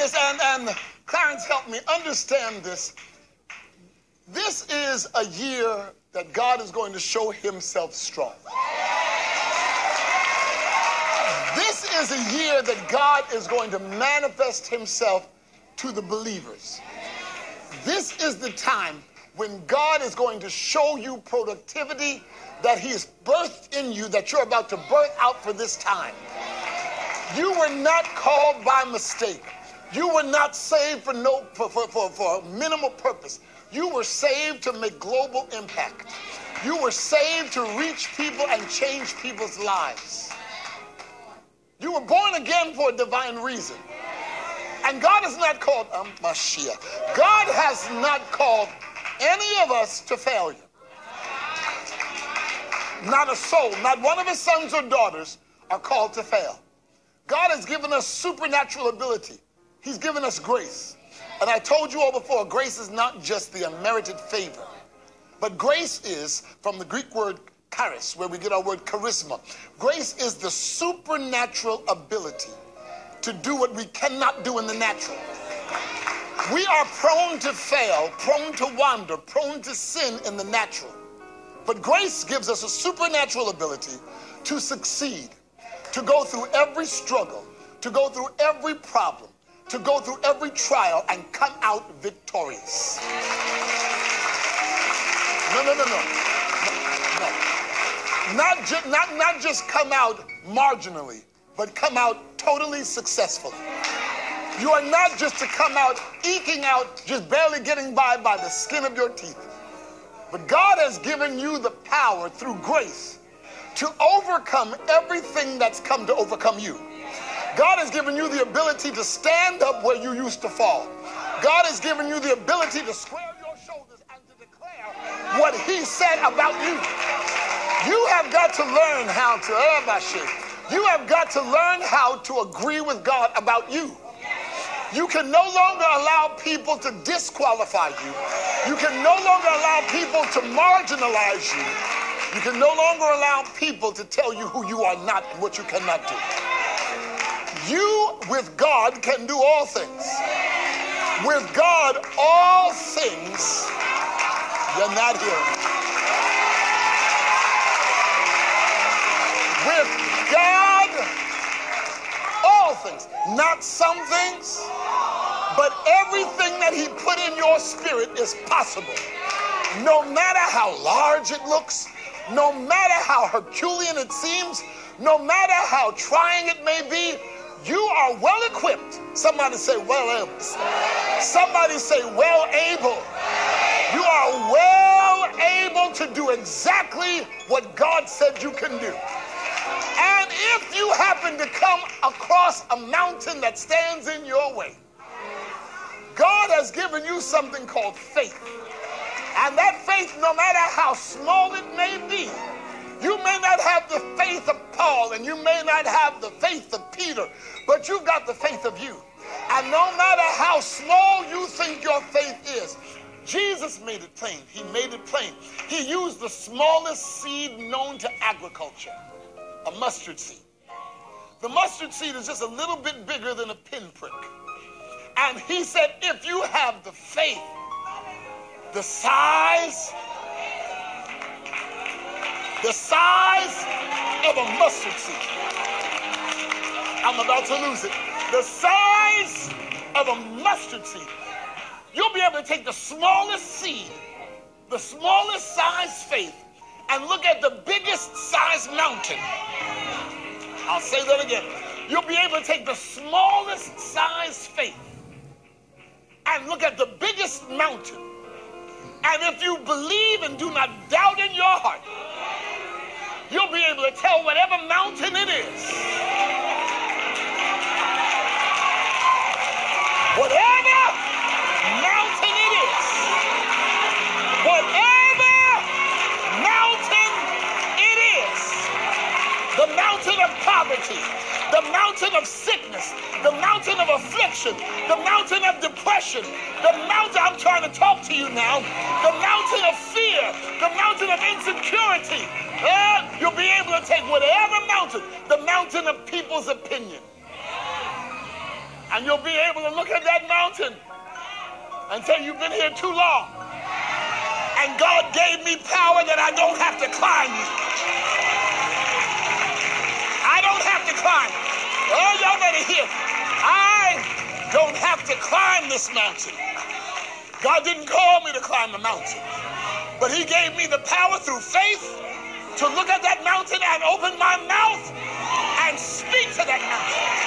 this, and Clarence, help me understand this. This is a year that God is going to show himself strong. This is a year that God is going to manifest himself to the believers. This is the time when God is going to show you productivity that he has birthed in you, that you're about to birth out for this time. You were not called by mistake. You were not saved for minimal purpose. You were saved to make global impact. You were saved to reach people and change people's lives. You were born again for a divine reason. And God has not called Mashiach. God has not called any of us to failure. Not a soul, not one of his sons or daughters are called to fail. God has given us supernatural ability. He's given us grace. And I told you all before, grace is not just the unmerited favor, but grace is from the Greek word charis, where we get our word charisma. Grace is the supernatural ability to do what we cannot do in the natural. We are prone to fail, prone to wander, prone to sin in the natural. But grace gives us a supernatural ability to succeed, to go through every struggle, to go through every problem, to go through every trial and come out victorious. No. Not just come out marginally, but come out totally successfully. You are not just to come out eking out, just barely getting by the skin of your teeth. But God has given you the power through grace to overcome everything that's come to overcome you. God has given you the ability to stand up where you used to fall. God has given you the ability to square your shoulders and to declare what he said about you. You have got to learn how to, you have got to learn how to agree with God about you. You can no longer allow people to disqualify you. You can no longer allow people to marginalize you. You can no longer allow people to tell you who you are not and what you cannot do. You, with God, can do all things. With God, all things, you're not hearing me. With God, all things, not some things, but everything that he put in your spirit is possible. No matter how large it looks, no matter how Herculean it seems, no matter how trying it may be, you are well equipped. Somebody say well able. Somebody say well able. You are well able to do exactly what God said you can do. And if you happen to come across a mountain that stands in your way, God has given you something called faith. And that faith, no matter how small it may be, you may not have the faith of Paul and you may not have the faith of Peter, but you've got the faith of you. And no matter how small you think your faith is, Jesus made it plain. He made it plain. He used the smallest seed known to agriculture, a mustard seed. The mustard seed is just a little bit bigger than a pinprick. And he said, if you have the faith, the size of a mustard seed. I'm about to lose it. The size of a mustard seed. You'll be able to take the smallest seed, the smallest size faith, and look at the biggest size mountain. I'll say that again. You'll be able to take the smallest size faith and look at the biggest mountain. And if you believe and do not doubt in your heart, you'll be able to tell whatever mountain it is. Whatever mountain it is. Whatever mountain it is. The mountain of poverty, the mountain of sickness, the mountain of affliction, the mountain of depression, the mountain, I'm trying to talk to you now, the mountain of fear, the mountain of insecurity. You'll be able to take whatever mountain, the mountain of people's opinion. And you'll be able to look at that mountain and say, you've been here too long. And God gave me power that I don't have to climb you. I don't have to climb. Oh, y'all better hear. I don't have to climb this mountain. God didn't call me to climb the mountain, but he gave me the power through faith to look at that mountain and open my mouth and speak to that mountain.